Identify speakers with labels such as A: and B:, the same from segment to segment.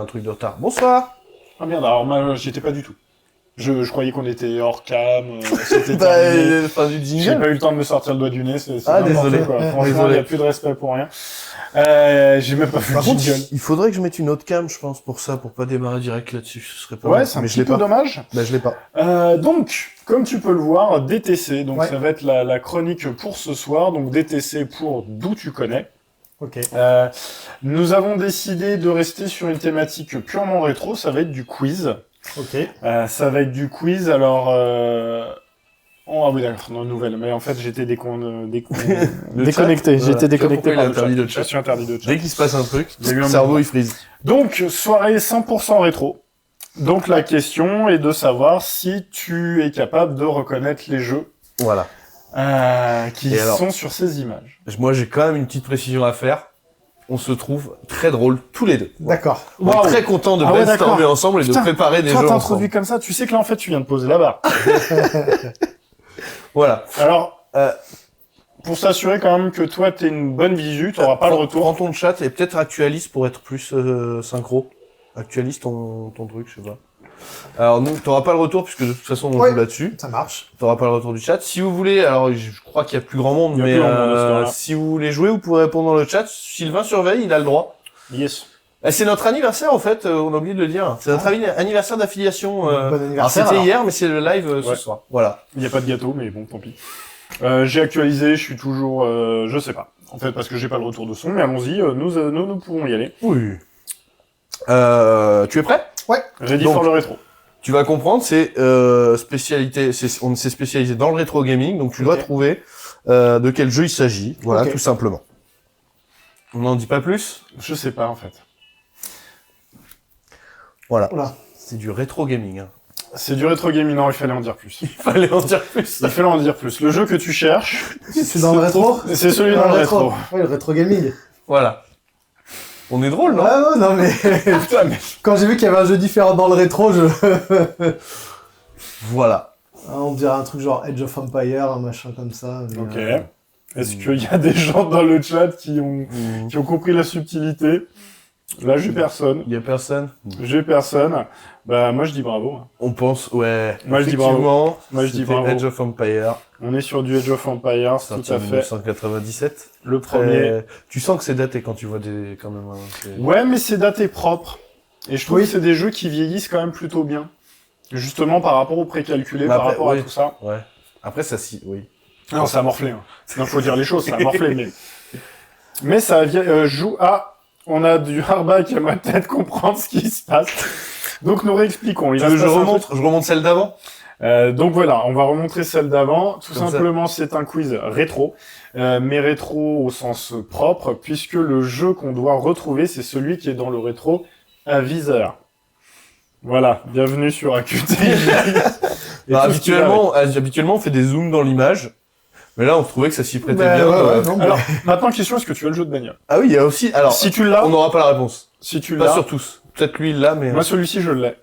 A: un truc de retard. Bonsoir.
B: Ah merde, alors moi j'y étais pas du tout. Je croyais qu'on était hors cam, c'était
A: Bah,
B: terminé.
A: fin du
B: J'ai
A: jingle.
B: pas eu le temps de me sortir le doigt du nez, c'est
A: Ah,
B: n'importe
A: désolé.
B: quoi. Franchement,
A: Désolé.
B: il y a plus de respect pour rien. J'ai même pas fait
A: Par
B: le
A: contre,
B: jingle.
A: il faudrait que je mette une autre cam, je pense, pour ça, pour pas démarrer direct là-dessus. Ce serait pas
B: Ouais,
A: mal.
B: c'est un
A: Mais je
B: petit
A: l'ai
B: peu
A: pas.
B: dommage.
A: Bah, je l'ai pas.
B: Donc, comme tu peux le voir, DTC, donc
C: Ouais.
B: ça va être la chronique pour ce soir, donc DTC pour d'où tu connais.
C: Ok.
B: Nous avons décidé de rester sur une thématique purement rétro, ça va être du quiz.
C: Ok.
B: Ça va être du quiz, alors... Oh, ah oui, d'accord, non, nouvelle. Mais en fait, j'étais déconnecté.
A: Voilà.
B: J'été déconnecté
A: Tu vois pourquoi il
B: par
A: est interdit le
B: Je
A: chat.
B: suis interdit de chat.
A: Dès qu'il se passe un truc,
B: Il y a eu un
A: le cerveau
B: moment.
A: il freeze.
B: Donc, soirée 100% rétro. Donc, la question est de savoir si tu es capable de reconnaître les jeux
A: Voilà.
B: qui
A: Et alors
B: sont sur ces images.
A: Moi, j'ai quand même une petite précision à faire. On se trouve très drôles tous les deux.
C: D'accord.
A: On est
B: Waouh.
A: très contents de
B: Ah ouais,
A: brainstormer
B: d'accord.
A: ensemble et
B: Putain,
A: de préparer des
B: Toi,
A: jeux
B: t'introduis
A: ensemble.
B: comme ça, tu sais que là, en fait, tu viens de poser la barre.
A: Voilà.
B: Alors, pour s'assurer quand même que toi, t'es une bonne visu, t'auras pas le retour.
A: Prends ton chat et peut-être actualise pour être plus synchro. Actualise ton truc, je sais pas. Alors nous, t'auras pas le retour puisque de toute façon on
C: Ouais.
A: joue là-dessus.
C: Ça marche.
A: T'auras pas le retour du chat. Si vous voulez, alors je crois qu'il y a plus grand monde,
B: Il y a
A: mais
B: plus grand monde à ce moment-là.
A: si vous voulez jouer, vous pouvez répondre dans le chat. Sylvain surveille, il a le droit.
B: Yes.
A: C'est notre anniversaire en fait, on a oublié de le dire. C'est notre anniversaire d'affiliation.
C: Bon
A: Alors
C: anniversaire.
A: c'était
C: alors.
A: hier, mais c'est le live ce
B: Ouais.
A: soir. Voilà.
B: Il n'y a pas de gâteau, mais bon, tant pis. J'ai actualisé, je suis toujours... je sais pas. En fait, parce que j'ai pas le retour de son, mais allons-y, nous pouvons y aller.
A: Oui. Tu es prêt?
B: Ready
A: Donc,
B: for le rétro.
A: Tu vas comprendre, c'est spécialité, on s'est spécialisé dans le rétro gaming, donc tu dois
C: Ok.
A: trouver de quel jeu il s'agit. Voilà,
C: Ok.
A: tout simplement. On n'en dit pas plus.
B: Je sais pas, en fait.
A: Voilà.
C: Oula.
A: C'est du rétro gaming. Hein.
B: C'est du rétro gaming, non, il fallait en dire plus.
A: Il fallait en dire plus.
B: Il fallait en dire plus. Le jeu que tu cherches,
C: C'est dans le rétro.
B: c'est celui dans le rétro.
C: Ouais, le rétro gaming.
A: Voilà. On est drôle, non?
C: Ah non, mais
B: Putain, mais...
C: quand j'ai vu qu'il y avait un jeu différent dans le rétro,
A: Voilà.
C: on dirait un truc genre Age of Empire, un machin comme ça. mais,
B: Ok. Est-ce qu'il y a des gens dans le chat qui ont compris la subtilité? Là, j'ai personne.
A: Il y a personne.
B: J'ai personne. Bah, moi, je dis bravo.
A: On pense, ouais.
B: Moi, je dis bravo.
A: Effectivement,
B: Moi, je dis
A: c'était
B: bravo.
A: Age of Empire,
B: On est sur du Age of Empires, tout
A: sorti en
B: à fait.
A: 1997.
B: Le premier.
A: Tu sens que c'est daté quand tu vois des, quand même. Hein, c'est-
B: Ouais, mais c'est daté propre. Et je trouve
C: Oui.
B: que c'est des jeux qui vieillissent quand même plutôt bien. Justement, par rapport au précalculé,
A: Bah,
B: par
A: après,
B: rapport
A: oui.
B: à tout ça.
A: Ouais. Après, ça, oui.
B: Non, ça a morflé. Hein. Non, faut dire les choses, ça a morflé, mais ça joue à... On a du hardback qui aimerait peut-être comprendre ce qui se passe. Donc, nous réexpliquons. Il
A: Tu
B: va
A: veux
B: se
A: que je
B: passer un
A: remonte celle d'avant?
B: Donc voilà, on va remontrer celle d'avant. Tout
A: Comme ça.
B: simplement, c'est un quiz rétro, mais rétro au sens propre, puisque le jeu qu'on doit retrouver, c'est celui qui est dans le rétro aviseur. Voilà, bienvenue sur AQT. Et
A: Bah,
B: tout ce qui va
A: habituellement, on fait des zooms dans l'image. Mais là, on trouvait que ça s'y prêtait
C: Bah,
A: bien.
C: ouais, non,
B: avec. Alors, maintenant, question, est-ce que tu as le jeu de bagnole?
A: Ah oui, il y a aussi, alors,
B: Si tu l'as,
A: on n'aura pas la réponse.
B: si tu
A: Pas
B: l'as,
A: sur tous. Peut-être lui, il l'a, mais...
B: moi celui-ci, je l'ai.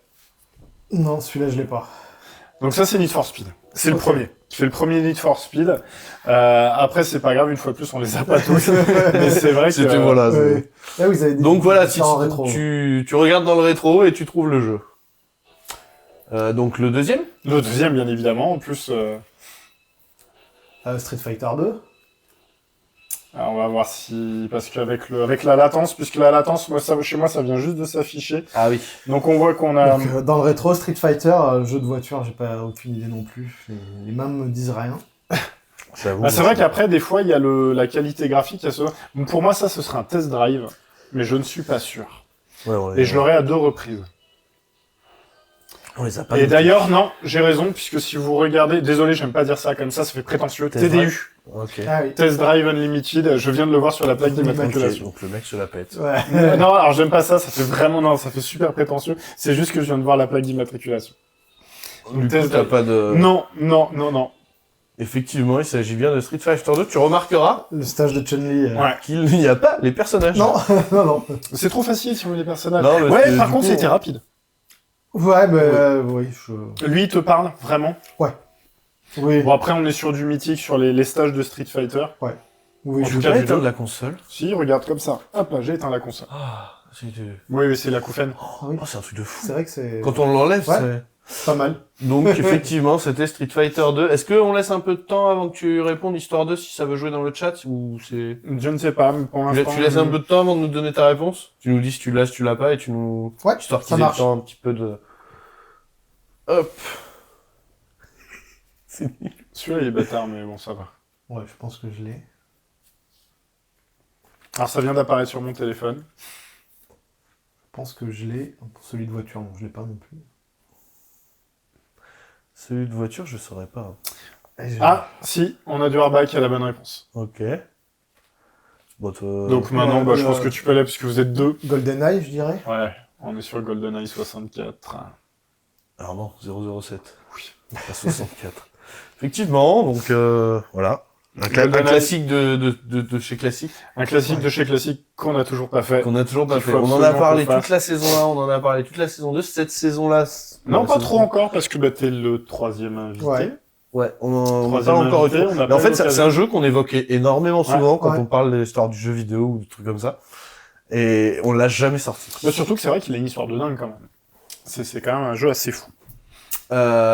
C: non, celui-là, je l'ai pas.
B: Donc ça, c'est Need for Speed. C'est le
C: Ok.
B: premier. C'est le premier Need for Speed. Après, c'est pas grave, une fois de plus, on les a pas tous. Mais c'est vrai que...
A: C'était, voilà.
C: Ouais. Ah oui, vous avez des
A: Donc voilà, si
C: différents rétro.
A: tu regardes dans le rétro et tu trouves le jeu. Donc le deuxième?
B: Le deuxième, bien évidemment. En plus,
C: Street Fighter 2.
B: alors, on va voir si... Parce qu'avec avec la latence, puisque la latence, moi, ça, chez moi, ça vient juste de s'afficher.
A: Ah oui.
B: Donc, on voit qu'on a...
C: Donc, dans le rétro, Street Fighter, jeu de voiture, j'ai pas aucune idée non plus. Les mains me disent rien.
A: J'avoue.
B: Bah, c'est vrai qu'après, des fois, il y a la qualité graphique. Il y a ce... Donc, pour moi, ça, ce serait un test drive. Mais je ne suis pas sûr.
A: Ouais, on
B: Et je l'aurai à 2 reprises.
A: On les a pas
B: Et
A: notés.
B: d'ailleurs, non, j'ai raison, puisque si vous regardez... Désolé, j'aime pas dire ça comme ça fait prétentieux.
A: Test
B: TDU.
A: Ok.
C: Ah oui.
B: Test Drive Unlimited, je viens de le voir sur la plaque
A: Ok,
B: d'immatriculation.
A: donc le mec se la pète.
C: Ouais.
B: Non, alors j'aime pas ça, ça fait vraiment... Non, ça fait super prétentieux. C'est juste que je viens de voir la plaque d'immatriculation.
A: Du coup,
B: Test
A: t'as
B: drive.
A: pas de...
B: Non, non, non, non.
A: Effectivement, il s'agit bien de Street Fighter 2. Tu remarqueras
C: Le stage de Chun-Li.
B: Ouais.
A: qu'il n'y a pas les personnages.
C: Non, non, non.
B: C'est trop facile si on met les personnages.
A: Non, mais
B: Ouais,
A: c'est-
B: par
A: du
B: contre,
A: coup,
B: c'était rapide.
C: Ouais, mais oui,
B: Lui, il te parle, vraiment.
C: Oui,
B: Bon, après, on est sur du mythique, sur les stages de Street Fighter.
C: oui,
B: En
A: Je
B: tout
A: vais
B: cas,
A: pas
B: du
A: éteindre
B: deux.
A: la console.
B: Si, regarde comme ça. Hop là, j'ai éteint la console.
A: Ah,
B: Oui, c'est l'acouphène.
C: Ah oui.
A: Oh, c'est un truc de fou.
C: C'est vrai que c'est
A: Quand on l'enlève,
C: Ouais. Pas mal.
A: Donc, effectivement, c'était Street Fighter 2. Est-ce qu'on laisse un peu de temps avant que tu répondes, histoire de si ça veut jouer dans le chat, ou c'est...
B: Je ne sais pas, mais pour l'instant...
A: Tu laisses un peu de temps avant de nous donner ta réponse? Tu nous dis si tu l'as, si tu l'as pas, et tu nous...
C: Ouais,
A: Histoire
C: ça
A: qu'ils aient le
C: marche.
A: temps un petit peu de... Hop. C'est nul.
B: Celui-là, il est bâtard, mais bon, ça va.
C: Ouais, je pense que je l'ai.
B: Alors, ça vient d'apparaître sur mon téléphone.
C: Je pense que je l'ai. Pour celui de voiture, non, je l'ai pas non plus.
A: Celui de voiture, je saurais pas.
B: Ah, si, on a du hardback qui a la bonne réponse.
A: Ok. Bon,
B: Donc maintenant, je pense que tu peux aller, parce que vous êtes deux.
C: GoldenEye, je dirais.
B: Ouais, on est sur GoldenEye 64.
A: Alors non, 007.
B: Oui.
A: Pas 64. Effectivement, donc voilà. Un
B: GoldenEye.
A: classique de chez Classique.
B: Un classique de chez Classique qu'on n'a toujours pas fait.
A: Qu'on a toujours pas
B: Qu'il
A: fait.
B: faut
A: On en a
B: absolument
A: parlé
B: qu'on fasse.
A: toute la saison 1, on en a parlé toute la saison 2. Cette saison-là...
B: Non, pas
A: saison
B: trop
A: 3.
B: encore, parce que t'es le troisième invité.
C: Ouais.
A: Ouais, on n'a pas
B: Troisième
A: encore
B: invité, on n'a
A: Mais
B: pas
A: en
B: eu
A: fait, c'est
B: l'occasion.
A: un jeu qu'on évoque énormément souvent quand
C: ouais.
A: on parle de l'histoire du jeu vidéo ou des trucs comme ça. Et on l'a jamais sorti.
B: Mais surtout que c'est vrai qu'il a une histoire de dingue, quand même. C'est quand même un jeu assez fou.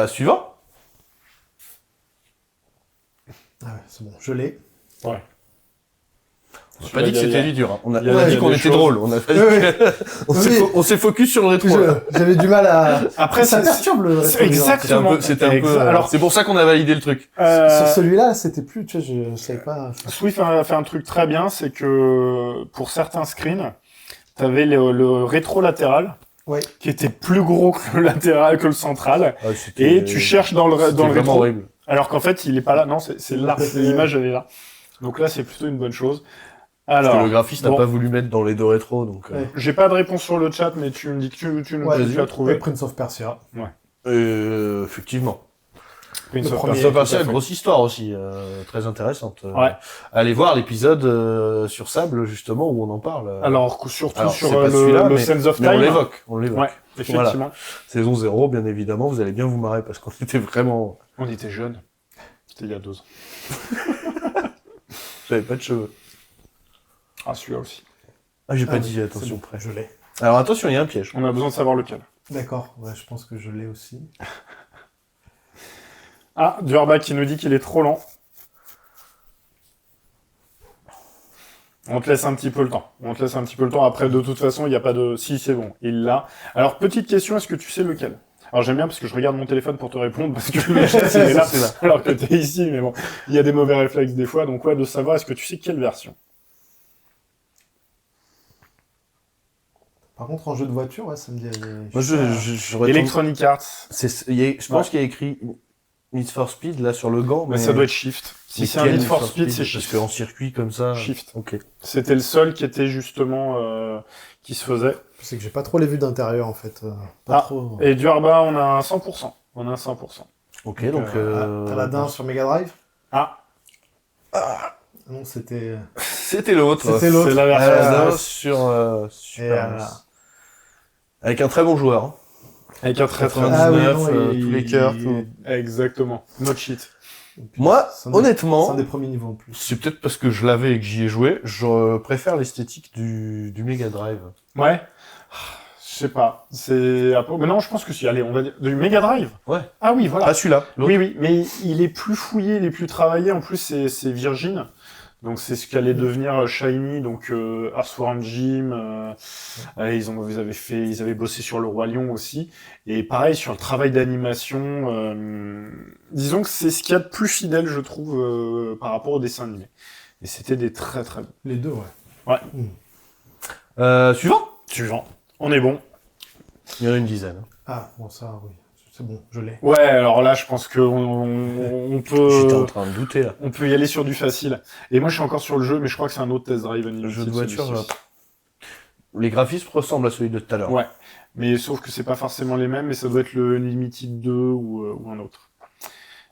A: Suivant.
C: Ah ouais, c'est bon, je l'ai.
B: Ouais.
A: On n'a pas dit que c'était dur. Hein. On a,
B: il y a-
A: on a
B: il y
A: dit
B: a
A: qu'on
B: des
A: était
B: choses.
A: drôle. On a pas dit
C: Oui,
A: que-
C: Oui.
A: on s'est focus sur le rétro. là.
C: J'avais du mal à...
B: Après,
C: ça
B: c'est-
C: perturbe le
B: c'est
C: rétro,
B: exact.
A: C'était un peu,
B: Exact.
A: alors,
B: Alors-
A: c'est pour ça qu'on a validé le truc.
C: Sur celui-là, c'était plus, tu vois, je savais pas.
B: Swift a fait un truc très bien, c'est que pour certains screens, t'avais le rétro latéral,
C: Ouais.
B: qui était plus gros que le latéral, que le central,
A: Ouais, c'était-
B: et tu cherches dans le
A: c'était vraiment
B: rétro,
A: horrible.
B: alors qu'en fait, il est pas là. Non, c'est là. L'image, elle est là. Donc là, c'est plutôt une bonne chose.
A: Parce
B: Alors,
A: que le graphiste n'a
B: bon.
A: pas voulu mettre dans les deux rétros, donc.
C: Ouais.
B: j'ai pas de réponse sur le chat, mais tu me dis que tu nous
C: Ouais,
B: dis que tu as trouvé.
C: Prince of Persia.
A: Effectivement.
B: Prince
C: le
B: of
C: premier.
B: Persia,
A: Ça passe
B: tout à
A: une
B: fait.
A: grosse histoire aussi, très intéressante.
B: Ouais.
A: Allez voir l'épisode sur Sable, justement, où on en parle.
B: Alors, surtout
A: Alors,
B: sur
A: c'est pas celui-là,
B: le
A: mais-
B: Sense of
A: mais on
B: Time.
A: l'évoque, on l'évoque.
B: Ouais, effectivement.
A: Saison 0, bien évidemment, vous allez bien vous marrer parce qu'on était vraiment...
B: On était jeunes. C'était il y a 2 ans.
A: J'avais pas de cheveux.
B: Ah, celui-là aussi.
A: Ah, j'ai
C: Ah
A: pas
C: oui,
A: dit,
C: c'est
A: attention
C: bon,
A: près.
C: Je l'ai.
A: Alors attention, il y a un piège.
B: On a besoin de savoir lequel.
C: D'accord, ouais, je pense que je l'ai aussi.
B: Ah, Durbac qui nous dit qu'il est trop lent. On te laisse un petit peu le temps. On te laisse un petit peu le temps. Après, de toute façon, il n'y a pas de... Si, c'est bon. Il l'a. Alors, petite question, est-ce que tu sais lequel? Alors, j'aime bien parce que je regarde mon téléphone pour te répondre parce que le chat, il est là,
A: C'est là.
B: alors que t'es ici. Mais bon, il y a des mauvais réflexes des fois. Donc, ouais, de savoir, est-ce que tu sais quelle version?
C: Par contre, en jeu de voiture, ouais, ça me dit...
A: Moi, j'aurais
B: Electronic Arts.
A: je pense qu'il y a écrit Need for Speed, là, sur le gant,
B: Mais ça doit être Shift. Si
A: mais
B: c'est un
A: quel
B: Need for Speed, c'est
A: Parce
B: Shift.
A: qu'en circuit comme ça...
B: Shift.
A: Ok.
B: C'était le seul qui était justement... qui se faisait.
C: C'est que j'ai pas trop les vues d'intérieur, en fait. Pas
B: Ah,
C: trop...
B: Et Durba, on a un 100%. On a un 100%.
A: Ok, donc...
C: Aladdin sur Mega Drive.
B: Ah,
C: Non, c'était...
A: C'était l'autre.
C: C'était l'autre.
B: c'est la version.
A: Aladdin sur Super
C: Et,
A: NES. Avec un très bon joueur. Hein.
B: Avec un très très...
A: 99,
C: Ah oui, non,
A: tous les cœurs, tout.
B: Exactement. No cheat.
A: Moi,
C: C'est un des-
A: honnêtement,
C: C'est un des premiers niveaux en plus.
A: c'est peut-être parce que je l'avais et que j'y ai joué, je préfère l'esthétique du Mega Drive.
B: Ouais. Je sais pas. C'est... Mais non, je pense que si. Allez, on va dire... Du Mega Drive.
A: Ouais.
B: Ah oui, voilà.
A: Ah, celui-là. l'autre.
B: Oui, oui. Mais il est plus fouillé, il est plus travaillé. En plus, c'est Virgin. Donc, c'est ce qu'allait devenir Shiny. Donc, Earthworm Jim. Ils avaient bossé sur le Roi Lion aussi. Et pareil, sur le travail d'animation. Disons que c'est ce qu'il y a de plus fidèle, je trouve, par rapport au dessin animé. Et c'était des très très bons.
C: Les deux, ouais.
A: Suivant.
B: Suivant. On est bon.
A: Il y en a une dizaine.
C: Ah, bon, ça, oui. C'est bon, je l'ai.
B: Ouais, alors là, je pense qu'on
A: J'étais en
B: peut,
A: train de douter, là.
B: on peut y aller sur du facile. Et moi, je suis encore sur le jeu, mais je crois que c'est un autre test drive.
A: Le jeu de
B: Unlimited,
A: voiture,
B: celui-ci.
A: les graphismes ressemblent à celui de tout à l'heure.
B: Ouais. Mais sauf que c'est pas forcément les mêmes, mais ça doit être le Unlimited 2 ou un autre.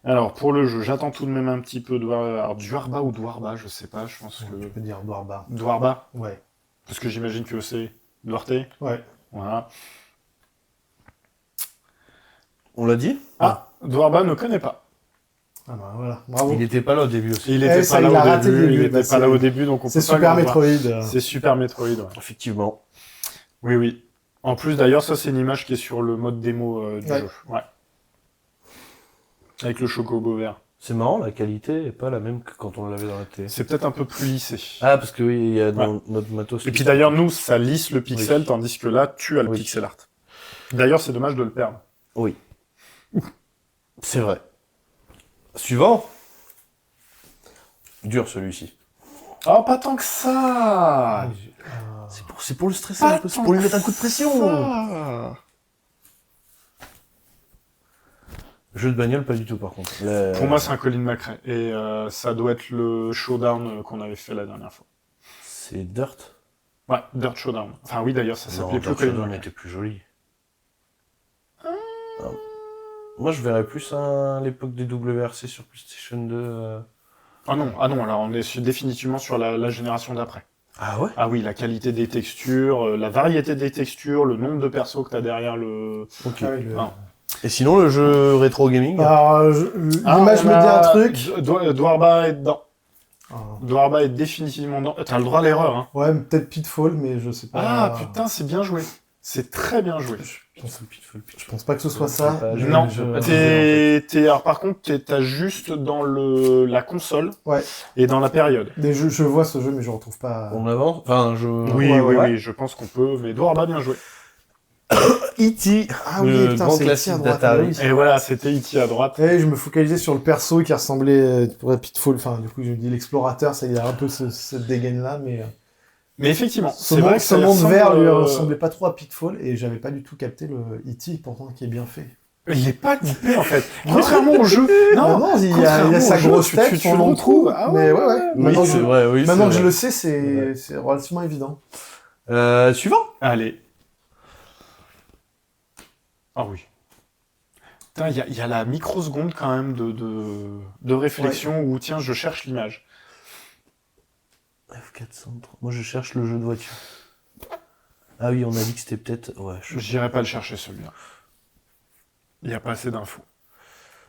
B: Alors, pour le jeu, j'attends tout de même un petit peu alors, Dwarba ou Dwarba, je sais pas, je pense
C: Je
B: que...
C: peux dire Dwarba.
B: Dwarba,
C: Ouais.
B: parce que j'imagine que c'est Duarte.
C: Ouais.
B: Voilà.
A: On l'a dit?
B: Ah, Dwarba ne connaît pas.
C: Ah bah voilà, bravo.
A: Il n'était pas là au début aussi.
B: Il
C: Eh,
B: était
C: ça,
B: pas
C: il a
B: là au
C: raté le
B: début,
C: début.
B: il
C: Bah,
B: était pas là
C: c'est-
B: au début, donc on peut
C: C'est
B: pas
C: Super
B: le voir.
C: Metroid.
B: C'est Super Metroid, ouais.
A: Effectivement.
B: Oui, oui. En plus, d'ailleurs, ça, c'est une image qui est sur le mode démo du
C: Ouais.
B: jeu. Ouais. Avec le chocobo vert.
A: C'est marrant, la qualité est pas la même que quand on l'avait dans la télé.
B: C'est peut-être un peu plus lissé.
A: Ah, parce que oui, il y a notre matos.
B: Et puis d'ailleurs, nous, ça lisse le pixel,
A: Oui.
B: tandis que là, tu as le
A: Oui.
B: pixel art. D'ailleurs, c'est dommage de le perdre.
A: Oui. C'est vrai. Suivant. Dur celui-ci.
B: Oh, pas tant que ça.
A: C'est pour le stresser
B: Pas
A: un peu, c'est
B: tant
A: pour lui
B: que
A: mettre un coup de pression.
B: ça.
A: Jeu de bagnole, pas du tout par contre.
B: Pour moi, c'est un Colin McRae. Et ça doit être le showdown qu'on avait fait la dernière fois.
A: c'est Dirt.
B: Ouais, Dirt Showdown. Enfin, oui, d'ailleurs, ça
A: Non,
B: s'appelait plus
A: Dirt
B: Colin
A: Showdown
B: McRae.
A: était plus joli. Ah. Moi, je verrais plus l'époque des WRC sur PlayStation 2.
B: Ah non, alors on est définitivement sur la génération d'après.
A: Ah ouais.
B: Ah oui, la qualité des textures, la variété des textures, le nombre de persos que t'as derrière le...
A: Ok.
C: Ah oui, le-
B: Ah.
A: Et sinon, le jeu rétro gaming.
C: Alors, l'image
B: on
C: me dit
B: a
C: un truc.
B: Dwarba est dedans.
C: Ah.
B: Dwarba est définitivement dedans. T'as le droit à l'erreur, hein.
C: Ouais, peut-être Pitfall, mais je sais pas.
B: Ah putain, c'est bien joué. C'est très bien joué.
C: Je pense pas que ce soit ça.
A: Je-
B: Non,
A: je-
B: alors par contre, t'as juste dans la console
C: Ouais.
B: et dans la période.
C: Des jeux, je vois ce jeu, mais je retrouve pas.
A: On avance. Enfin, je.
B: Oui,
C: ouais.
B: oui, je pense qu'on peut, mais Dwarba bien joué.
A: E.T.
C: Ah oui,
A: le
C: putain,
A: grand
C: c'est
A: classique
C: ici à droite,
A: d'Atari.
C: oui.
B: Et voilà, c'était E.T. à droite.
C: Et je me focalisais sur le perso qui ressemblait à Pitfall. Enfin, du coup, je me dis l'explorateur, ça il a un peu cette dégaine-là, mais
B: Mais effectivement,
C: ce
B: c'est vrai
C: monde,
B: que
C: ce
B: ça
C: monde
B: ressemble,
C: vert lui ressemblait pas trop à Pitfall et j'avais pas du tout capté le E.T. pourtant qui est bien fait.
B: Il est pas loupé en fait. Contrairement au jeu.
C: Non, il a sa grosse tête, son long trou.
B: Ah
C: mais ouais.
A: Oui,
C: Maintenant,
A: c'est
C: que,
A: vrai, oui.
C: maintenant que
A: c'est
C: je
A: vrai.
C: le sais, c'est relativement évident.
A: Suivant.
B: Allez. Ah oui. Putain, il y a la microseconde quand même de réflexion où tiens, je cherche l'image.
A: F403. Moi, je cherche le jeu de voiture. Ah oui, on a dit que c'était peut-être. Ouais.
B: J'irai pas le chercher celui-là. Il n'y a pas assez d'infos.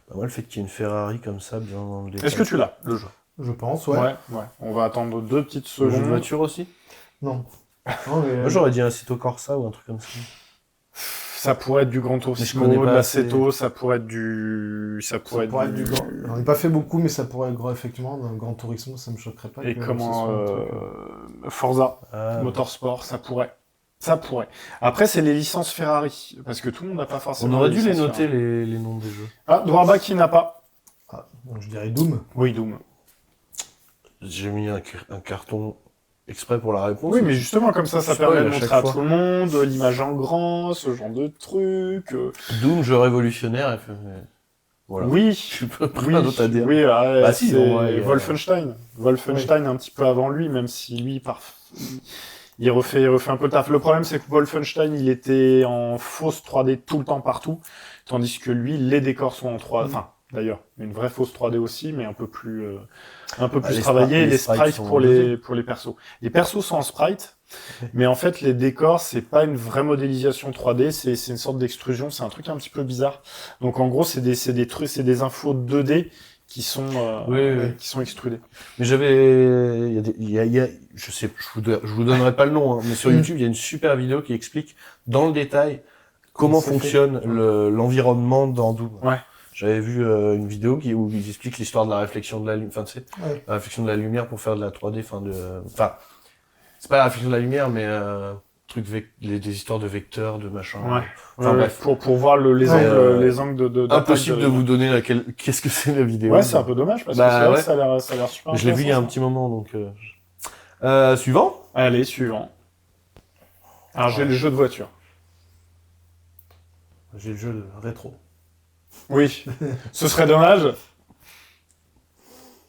A: Bah, moi, le fait qu'il y ait une Ferrari comme ça, bien dans le détail.
B: Est-ce que tu l'as, le jeu?
C: Je pense, ouais.
B: Ouais. On va attendre 2 petites
A: Le jeu de
B: secondes.
A: voiture aussi.
C: Non. Non, mais,
A: Moi, j'aurais dit un Assetto Corsa ou un truc comme ça.
B: Ça pourrait être du Gran
A: Mais je
B: Turismo,
A: connais
B: de
A: pas
B: la
A: assez.
B: Seto, ça pourrait être du...
C: ça pourrait être du grand. J'en ai pas fait beaucoup, mais ça pourrait être effectivement un Grand Turismo, ça me choquerait pas.
B: Et
C: que ce
B: comment...
C: soit un truc,
B: Forza,
A: Ah,
B: Motorsport, ça pourrait. Ça pourrait. Après, c'est les licences Ferrari, parce que tout le monde n'a pas forcément...
A: on aurait dû les
B: licences
A: noter,
B: Ferrari.
A: les noms des jeux.
B: Ah, Dwarba qui n'a pas.
C: Ah, donc je dirais Doom.
B: Oui, Doom.
A: J'ai mis un carton exprès pour la réponse.
B: Oui, mais justement, comme ça
A: Je
B: permet
A: spoil
B: de
A: à
B: montrer
A: chaque
B: à
A: fois.
B: tout le monde l'image en grand, ce genre de truc.
A: Doom, jeu révolutionnaire. Voilà.
B: Oui,
A: Je suis pas prêt
B: oui,
A: à d'autres à dire.
B: oui,
A: Bah si,
B: c'est
A: en vrai,
B: Wolfenstein. Wolfenstein un petit peu avant lui, même si lui, il refait un peu le taf. Le problème, c'est que Wolfenstein, il était en fausse 3D tout le temps partout, tandis que lui, les décors sont en 3D. Enfin, d'ailleurs, une vraie fausse 3D aussi, mais un peu plus
A: les
B: travaillé.
A: les
B: Les
A: sprites
B: sprites
A: sont
B: pour
A: en
B: les persos. Les persos sont en sprite, mais en fait, les décors, c'est pas une vraie modélisation 3D, c'est une sorte d'extrusion, c'est un truc un petit peu bizarre. Donc, en gros, c'est des trucs, c'est des infos 2D qui sont,
A: Oui.
B: qui sont extrudés.
A: Mais j'avais, je sais, je vous donnerai pas le nom, hein, mais sur YouTube, il y a une super vidéo qui explique dans le détail comment
C: C'est
A: fonctionne l'environnement dans Doom.
B: Ouais.
A: J'avais vu une vidéo où ils expliquent l'histoire de la réflexion de la lumière, enfin, tu sais,
C: Ouais.
A: la réflexion de la lumière pour faire de la 3D, enfin, c'est pas la réflexion de la lumière, mais des histoires de vecteurs, de machin.
B: Ouais.
A: Enfin,
B: Ouais,
A: bref.
B: pour voir les angles d'attaque
A: Impossible de vous donner qu'est-ce que c'est la vidéo.
B: Ouais, c'est un peu dommage parce que
A: Bah,
B: c'est vrai
A: ouais.
B: que ça a l'air super
A: Je l'ai vu il y a un
B: intéressant,
A: petit moment, donc. Suivant.
B: ça. Allez, suivant. Alors, j'ai le jeu de voiture.
C: J'ai le jeu de rétro.
B: Oui, ce serait dommage.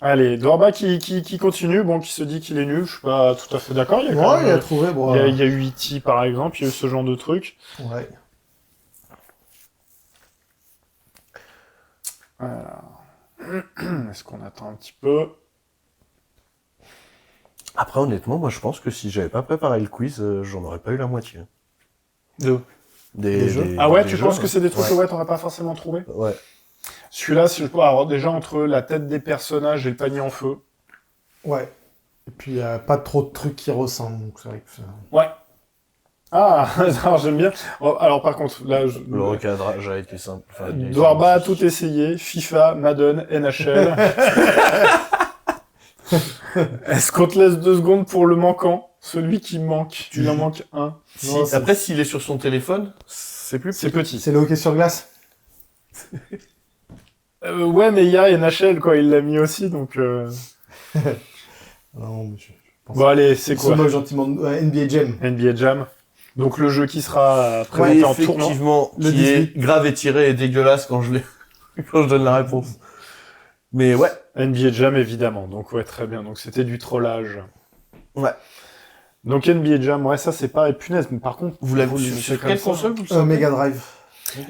B: Allez, Dwarba qui continue, bon, qui se dit qu'il est nul, je suis pas tout à fait d'accord. Il y a quand
C: Ouais, il
B: même,
C: a trouvé, bon.
B: il y a eu E.T. par exemple, il y a eu ce genre de truc.
C: Ouais.
B: Est-ce qu'on attend un petit peu?
A: Après, honnêtement, moi, je pense que si j'avais pas préparé le quiz, j'en aurais pas eu la moitié.
C: Des jeux.
B: Ah ouais,
A: des
B: tu
A: jeux,
B: penses que c'est des trucs
A: ouais.
B: que ouais, t'aurais pas forcément trouvé?
A: Ouais.
B: Celui-là, si je peux avoir déjà entre la tête des personnages et le panier en feu.
C: Ouais. Et puis, il n'y a pas trop de trucs qui ressemblent, donc c'est vrai que ça...
B: Ouais. Ah, alors j'aime bien. Oh, alors par contre, là,
A: Le recadrage a été simple. Enfin, il y a été
B: Dwarba a
A: simple.
B: tout essayé. FIFA, Madden, NHL. Est-ce qu'on te laisse 2 secondes pour le manquant? Celui qui manque. Tu en manques un.
A: Si-
C: Non, c'est-
A: après, s'il est sur son téléphone, c'est plus
B: C'est petit.
C: C'est le hockey sur glace.
B: Ouais, mais il y a NHL, quoi. Il l'a mis aussi, donc...
C: Non, mais je pense
B: Bon, allez, c'est
C: Il se
B: quoi?
C: moque gentiment de NBA Jam.
B: NBA Jam. Donc le jeu qui sera
A: Oui,
B: présenté en tournant.
A: effectivement,
C: Le
A: qui
C: 18.
A: est grave étiré et dégueulasse quand quand je donne la réponse. Mais ouais.
B: NBA Jam, évidemment. Donc ouais, très bien. Donc c'était du trollage.
A: Ouais.
B: Donc NBA Jam, ouais, ça c'est pareil. Punaise, mais par contre,
A: Vous l'avez
B: le
A: sur
B: mettez comme
A: quelle
B: ça.
A: console vous le sortez
C: Mega Drive.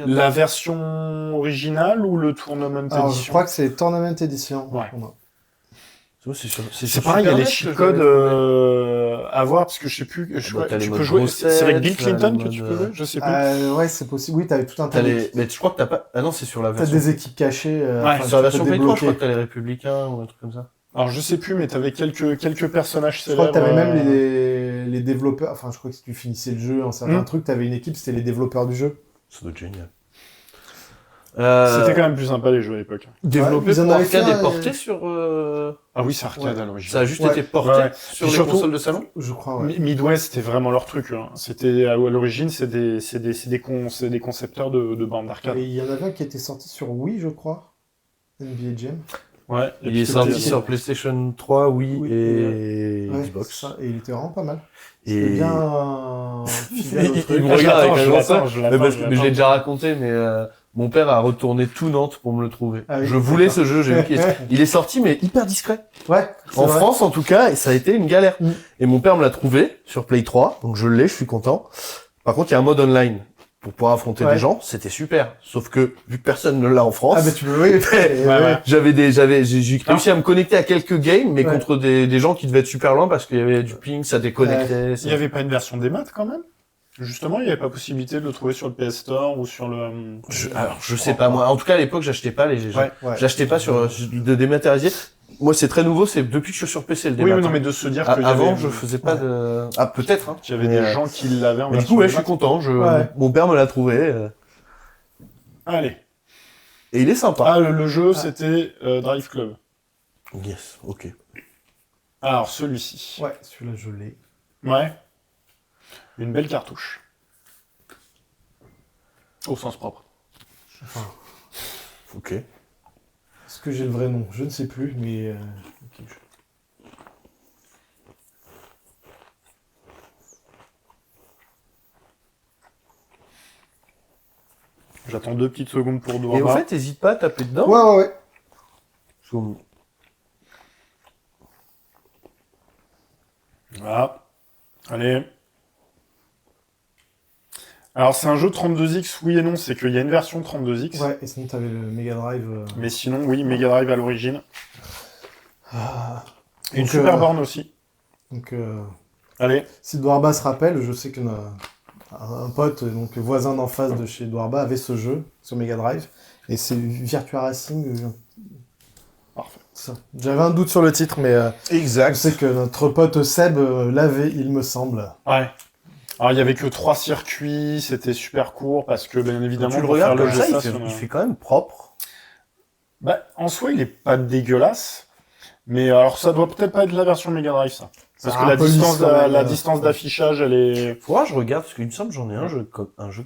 B: La version originale ou le Tournament
C: Alors, je
B: Edition?
C: crois que c'est Tournament Edition.
B: Ouais.
A: C'est
B: C'est pareil, il y a les cheat codes à voir, parce que je sais plus, je crois,
A: t'as les
B: tu
A: modes
B: peux jouer,
A: grossette,
B: c'est avec Bill
A: t'as
B: Clinton
A: les
B: que tu
A: modes,
B: peux jouer, je sais plus.
C: Ouais, c'est possible. Oui, t'avais tout un tas
A: T'as
C: de...
A: les... Mais je crois que t'as pas... Ah non, c'est sur la
C: T'as
A: version...
C: des équipes cachées.
B: Ouais,
C: enfin,
A: Sur la
C: tu
A: version
C: peux
A: Play 3, je crois
C: débloquer.
A: que t'as les Républicains ou un truc comme ça.
B: Alors je sais plus, mais t'avais quelques personnages
C: Je crois
B: célèbres.
C: que t'avais même les développeurs. Enfin, je crois que si tu finissais le jeu en certains trucs, t'avais une équipe, c'était les développeurs du jeu.
A: Ça doit être génial.
B: C'était quand même plus sympa les jeux à l'époque.
A: Développé
C: ils en
A: pour
C: avaient
A: arcade
C: fait
A: et
C: un,
A: porté sur...
B: Ah oui, c'est arcade
C: Ouais.
B: à l'origine.
A: Ça a juste
C: Ouais.
A: été porté
B: Ouais.
A: sur
B: Et
A: les
B: surtout-
A: consoles de salon.
C: Je crois, ouais.
B: Midwest, c'était vraiment leur truc. Hein. C'était à l'origine, c'est des concepteurs de bandes d'arcade.
C: Et il y en avait un qui était sorti sur Wii, je crois. NBA Jam.
B: Ouais. Et
A: Il
B: puis
A: est
B: c'était-
A: sorti sur PlayStation 3, Wii
C: Oui,
A: et
C: Ouais,
A: Xbox.
C: c'est ça. Et il était vraiment pas mal. C'était
A: Et...
C: bien fidèle au
A: il
C: truc.
A: me
B: Ah, je
A: regarde
B: l'attends,
A: avec
B: je
A: un grand
B: l'attends,
A: sourire.
B: je
A: Mais
B: l'attends,
A: parce
B: je
A: que mais je
B: l'attends.
A: l'ai déjà raconté, mais mon père a retourné tout Nantes pour me le trouver.
C: Ah oui,
A: Je voulais
C: d'accord.
A: ce jeu, j'ai vu il est sorti, mais hyper discret.
C: Ouais, c'est
A: En
C: vrai.
A: France, en tout cas, et ça a été une galère.
C: Mm.
A: Et mon père me l'a trouvé sur Play 3, donc je l'ai, je suis content. Par contre, il y a un mode online pour pouvoir affronter
C: Ouais.
A: des gens, c'était super. Sauf que, vu que personne ne l'a en France,
C: Ah, bah tu peux, oui.
B: ouais.
A: j'ai réussi à me connecter à quelques games, mais
C: Ouais.
A: contre des gens qui devaient être super loin parce qu'il y avait du ping, ça déconnectait.
B: Il y avait pas une version des maths quand même? Justement, il n'y avait pas possibilité de le trouver sur le PS Store ou sur le...
A: Alors, je sais pas, moi. En tout cas, à l'époque, j'achetais pas les jeux.
B: Ouais.
C: Ouais.
A: J'achetais pas de dématérialisé. Moi, c'est très nouveau, c'est depuis que je suis sur PC le
B: Oui,
A: démat.
B: mais non, mais de se dire
A: Ah,
B: qu'il y
A: avant,
B: avait,
A: je faisais pas
C: Ouais.
A: de... Ah, peut-être, hein.
B: qu'il y avait
A: Mais,
B: des gens qui l'avaient en
A: Mais du
B: version
A: coup, ouais,
B: des
A: je suis
B: maths.
A: content.
C: Ouais.
A: Mon père me l'a trouvé.
B: Allez.
A: Et il est sympa.
B: Ah, le jeu, c'était Drive Club.
A: Yes, ok.
B: Alors, celui-ci.
C: Ouais, celui-là, je l'ai.
B: Ouais. Une belle cartouche. Au sens propre.
C: Enfin,
A: Ok.
C: est-ce que j'ai le vrai nom? Je ne sais plus, mais... ok.
B: J'attends 2 petites secondes pour
A: Et
B: Dwarba.
A: en fait, hésite pas à taper dedans.
C: Ouais, ouais, ouais.
A: Parce qu'on-
B: Voilà. Allez. Alors, c'est un jeu 32X, oui et non. C'est qu'il y a une version 32X.
C: Ouais, et sinon, t'avais le Mega Drive.
B: Mais sinon, oui, Mega Drive à l'origine.
C: Ah.
B: Une
C: Donc,
B: super borne aussi.
C: Donc,
B: Allez.
C: si Dwarba se rappelle, je sais qu'un un pote, donc voisin d'en face de chez Dwarba, avait ce jeu sur Mega Drive. Et c'est Virtua Racing.
B: Parfait.
C: Ça. J'avais un doute sur le titre, mais je
A: Exact.
C: sais que notre pote Seb l'avait, il me semble.
B: Ouais. Alors, il y avait que 3 circuits. C'était super court parce que, bien évidemment,
A: Tu le
B: pour faire
A: regardes
B: le
A: comme
B: jeu,
A: ça,
B: ça,
A: il fait quand même propre.
B: Bah, en soi, il est pas dégueulasse. Mais alors, ça doit peut-être pas être la version Mega Drive, ça. Parce
C: Ça
B: que
C: a
B: la
C: un peu
B: distance,
C: lisse, quand même,
B: la distance d'affichage, elle est...
A: Faudra que je regarde, parce qu'il me semble que j'en ai un jeu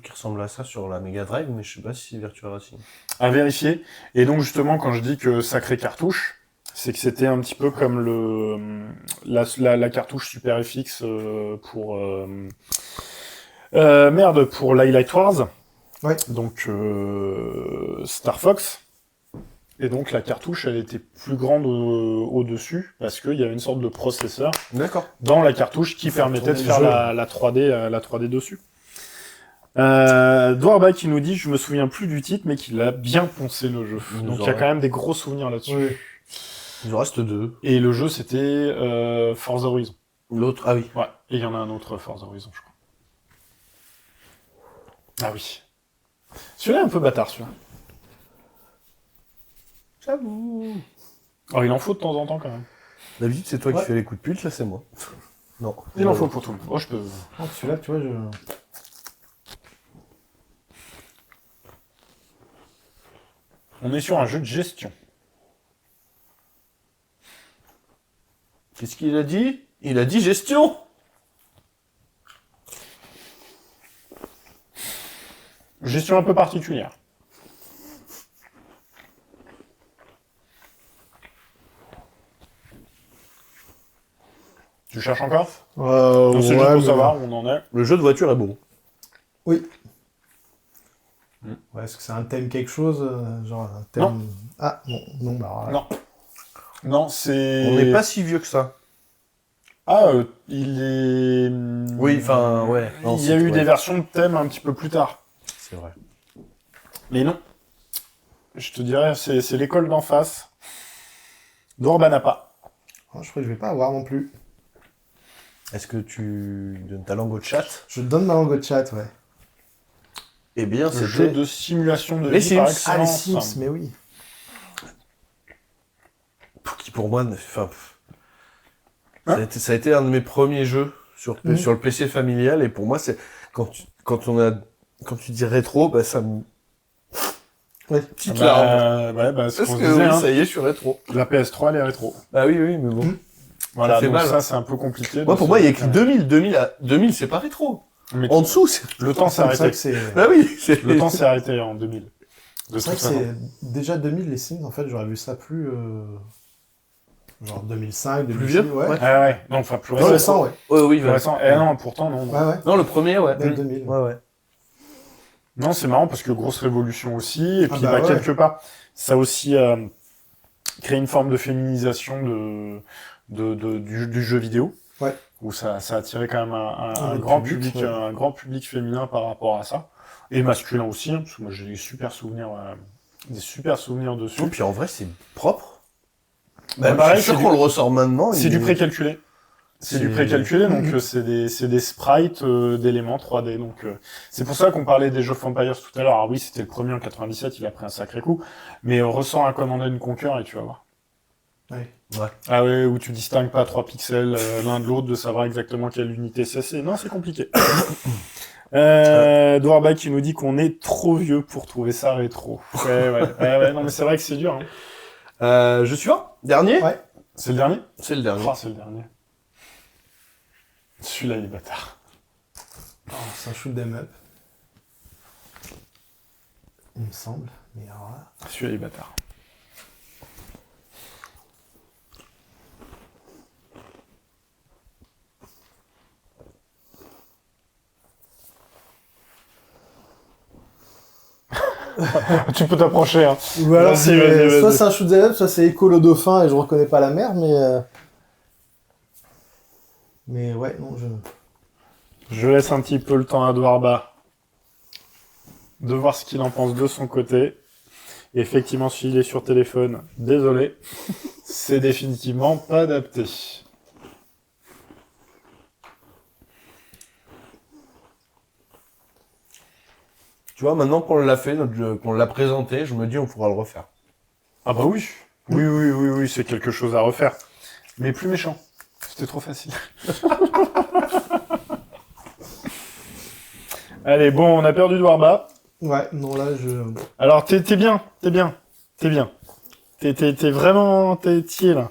A: qui ressemble à ça sur la Mega Drive, mais je sais pas si c'est Virtua Racing.
B: à vérifier. Et donc, justement, quand je dis que sacré cartouche, c'est que c'était un petit peu comme la cartouche Super FX pour... pour l'Highlight Wars.
C: Ouais.
B: Donc, Star Fox. Et donc, la cartouche, elle était plus grande au-dessus, parce qu'il y avait une sorte de processeur
A: D'accord.
B: dans la cartouche qui
C: Faire
B: permettait de
C: tourner
B: faire
C: le jeu.
B: la 3D, la 3D dessus. Dwarba qui nous dit, je me souviens plus du titre, mais qu'il a bien poncé le jeu.
A: Il nous
B: Donc il y a
A: aurait.
B: quand même des gros souvenirs là-dessus.
C: Oui.
A: Il en reste 2.
B: Et le jeu c'était Forza Horizon.
A: L'autre, ah oui.
B: Ouais. Et il y en a un autre Forza Horizon, je crois. Ah oui. Celui-là est un peu bâtard, celui-là.
A: J'avoue.
B: Alors il en faut de temps en temps quand même.
A: D'habitude, c'est toi
C: Ouais.
A: qui fais les coups de pute, là, c'est moi. Non.
B: Il en faut pour tout le monde. Oh, je peux...
C: Ah, celui-là, tu vois, je...
B: On est sur un jeu de gestion.
A: Qu'est-ce qu'il a dit? Il a dit gestion.
B: Gestion un peu particulière. Tu cherches encore? Non, c'est juste pour
C: mais-
B: savoir où on en est.
A: Le jeu de voiture est beau.
C: Oui. Ouais, est-ce que c'est un thème quelque chose genre un thème...
B: Non.
C: Ah, non, bah... alors là.
B: Non. Non, c'est...
A: On n'est pas si vieux que ça.
B: Ah, il est...
A: Oui, enfin, ouais. Non,
B: Il y a
A: c'est-
B: eu
A: ouais.
B: des versions de thème un petit peu plus tard.
A: C'est vrai.
B: Mais non. Je te dirais, c'est l'école d'en face. d'Orbanapa.
C: Oh, je crois que je vais pas avoir non plus.
A: Est-ce que tu donnes ta langue au chat?
C: Je donne ma langue au chat, ouais.
A: Eh bien,
B: Le jeu
A: c'était...
B: de simulation de
A: Les
B: vie par
A: Sims.
C: Ah, les
B: excellence.
C: Sims, mais oui.
A: Qui pour moi, enfin,
B: Hein
A: ça a été un de mes premiers jeux sur le PC familial, et pour moi, c'est quand tu dis rétro, bah ça me...
C: Ouais.
A: Petite larme.
B: Ouais, bah, c'est ce
A: Parce
B: qu'on
A: que
B: se disait,
A: oui,
B: hein.
A: ça y est, je suis rétro.
B: La PS3, elle est rétro.
A: Ah oui, oui, mais bon.
B: Voilà,
A: fait
B: donc
A: mal.
B: ça, c'est un peu compliqué.
A: Moi,
B: de
A: pour
B: se-
A: moi, il y a écrit 2000. 2000, c'est pas rétro.
B: Mais
A: En dessous, c'est...
B: le temps s'est
C: C'est ça
B: arrêté.
C: que c'est...
A: Ah oui, c'est...
B: Le temps s'est arrêté en 2000. De
C: C'est
B: toute
C: vrai que
B: façon.
C: c'est déjà 2000 les Sims, en fait, j'aurais vu ça plus... Genre 2005, 2006,
A: vieux,
C: ouais.
A: ouais.
B: Ah ouais, non, enfin, plus
C: Plus
B: récent.
C: récent, ouais.
A: Ouais, oui,
B: Plus
A: ouais.
B: récent. Eh non, pourtant, non.
C: Ouais, ouais.
A: Non, le premier, ouais.
C: Même 2000.
A: Ouais, ouais.
B: Non, c'est marrant parce que grosse révolution aussi. Et
C: Ah
B: puis,
C: bah ouais.
B: quelque part, ça a aussi créé une forme de féminisation du jeu vidéo.
C: Ouais.
B: Où ça a attiré quand même un
C: Le
B: grand
C: public,
B: public,
C: ouais.
B: un grand public féminin par rapport à ça. Et masculin aussi, hein, parce que moi j'ai des super souvenirs dessus.
A: Et puis en vrai, c'est propre.
B: Bah,
A: Bah,
B: pareil,
A: je suis sûr
B: c'est
A: qu'on
B: du-
A: le ressort maintenant.
B: C'est
A: il
B: du
A: est-
B: précalculé. C'est du précalculé, donc c'est des sprites d'éléments 3D. Donc c'est pour ça qu'on parlait des jeux of Empires tout à l'heure. Alors oui, c'était le premier en 97, il a pris un sacré coup. Mais ressens un Command & Conquer et tu vas voir.
C: Ouais.
A: Ouais.
B: Ah ouais, où tu distingues pas 3 pixels l'un de l'autre, de savoir exactement quelle unité c'est. Non, c'est compliqué. Dwarba qui nous dit qu'on est trop vieux pour trouver ça rétro. Ouais, non mais c'est vrai que c'est dur. Hein.
A: Je suis là. Dernier?
C: Ouais.
B: C'est le dernier?
A: C'est le dernier.
B: Oh, c'est le dernier. Celui-là, il est bâtard.
C: Oh, c'est un shoot 'em up. Il me semble. Mais alors là...
B: Celui-là, il est bâtard. Tu peux t'approcher, hein.
C: Ou alors
B: Vas-y,
C: c'est...
B: vas-y.
C: Soit c'est un shoot 'em up, soit c'est Écho le dauphin et je reconnais pas la mer, mais... Mais ouais, non, je...
B: Je laisse un petit peu le temps à Dwarba de voir ce qu'il en pense de son côté. Et effectivement, s'il est sur téléphone, désolé, c'est définitivement pas adapté.
A: Tu vois, maintenant qu'on l'a fait, qu'on l'a présenté, je me dis on pourra le refaire.
B: Ah bah oui. Oui, c'est quelque chose à refaire. Mais plus méchant. C'était trop facile. Allez, bon, on a perdu Dwarba.
C: Ouais, non, là, je...
B: Alors, t'es bien. T'es vraiment... T'y es, là.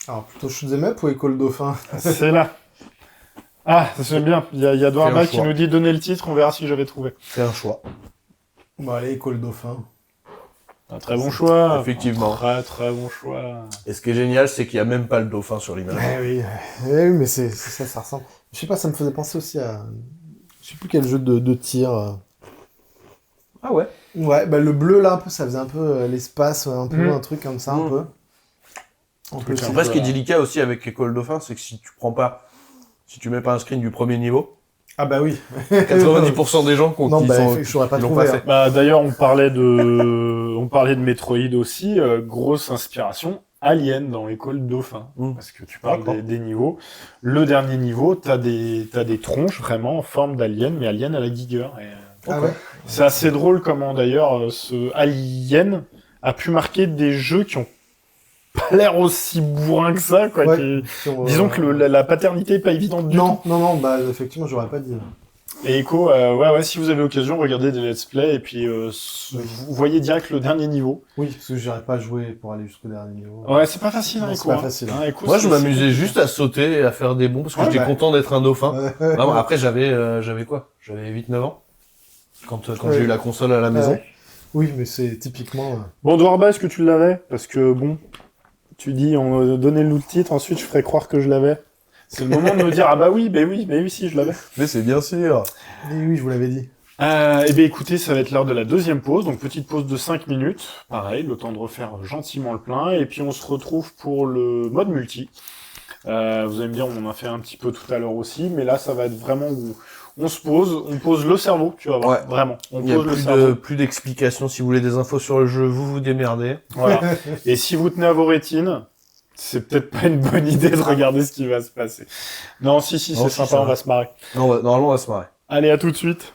C: Alors, plutôt shoot 'em up ou Écho le dauphin?
B: C'est là. Ah, ça j'aime bien. Il y a Dwarba
A: Fais un
B: qui
A: choix.
B: nous dit donner le titre, on verra si j'avais trouvé.
A: C'est un choix.
C: Bon, allez, Écho le dauphin.
B: Un très bon choix.
A: Effectivement.
B: Très bon choix.
A: Et ce qui est génial, c'est qu'il n'y a même pas le dauphin sur l'image.
C: Oui, mais c'est ça, ça ressemble. Je sais pas, ça me faisait penser aussi à... Je sais plus quel jeu de tir...
A: Ah ouais?
C: Ouais, bah le bleu là, un peu, ça faisait un peu l'espace, un peu un truc comme ça, un peu. Un peu.
A: Après, ce qui est délicat aussi avec École Dauphin, c'est que si tu mets pas un screen du premier niveau,
C: Ah bah oui.
A: 90% des gens
C: Non, bah, je saurais pas
A: qui l'ont
C: trouvé.
A: pas
C: Hein.
A: fait.
B: Bah, d'ailleurs, on parlait de Metroid aussi. Grosse inspiration. Alien dans École Dauphin. Parce que tu parles
A: D'accord.
B: des niveaux. Le dernier niveau, t'as des tronches vraiment en forme d'alien, mais alien à la Giger. Et,
C: Ah ouais.
B: c'est assez drôle comment d'ailleurs ce Alien a pu marquer des jeux qui ont pas l'air aussi bourrin que ça, quoi.
C: Ouais. Sur,
B: Disons que la paternité est pas évidente du tout.
C: Non, bah effectivement, j'aurais pas dit.
B: Et Echo, ouais, si vous avez l'occasion, regardez des let's play et puis vous voyez direct le dernier niveau.
C: Oui, parce que j'aurais pas joué pour aller jusqu'au dernier niveau.
B: Ouais, c'est pas facile,
C: Non,
B: hein,
C: c'est
B: Echo.
C: pas
B: hein.
C: facile.
B: Hein, Echo,
A: Moi, je
B: c'est-
A: m'amusais
B: c'est
A: juste à sauter et à faire des bons parce que
C: Ouais,
A: j'étais
C: bah.
A: content d'être un dauphin.
C: Ouais.
A: Vraiment, après, j'avais quoi? J'avais 8-9 ans. Quand
C: Ouais.
A: j'ai eu la console à la maison.
C: Ouais. Oui, mais c'est typiquement.
B: Bon, Dwarba, est-ce que tu l'avais? Parce que, bon, tu dis, on m'a donné le titre, ensuite je ferai croire que je l'avais. C'est le moment de me dire, ah bah oui, si, je l'avais.
A: Mais c'est bien sûr.
C: Oui, je vous l'avais dit.
B: Eh bien, écoutez, ça va être l'heure de la deuxième pause, donc petite pause de 5 minutes. Pareil, le temps de refaire gentiment le plein, et puis on se retrouve pour le mode multi. Vous allez me dire, on en a fait un petit peu tout à l'heure aussi, mais là, ça va être vraiment où on pose le cerveau, tu vas voir,
A: Ouais.
B: vraiment. On
A: Il n'y a
B: pose le
A: plus
B: cerveau.
A: plus d'explications. Si vous voulez des infos sur le jeu, vous vous démerdez.
B: Voilà. Et si vous tenez à vos rétines, c'est peut-être pas une bonne idée de regarder ce qui va se passer. Non, si,
A: Non,
B: c'est
A: si,
B: sympa,
A: ça
B: on
A: va.
B: va se marrer.
A: Non, normalement, on va se marrer.
B: Allez, à tout de suite.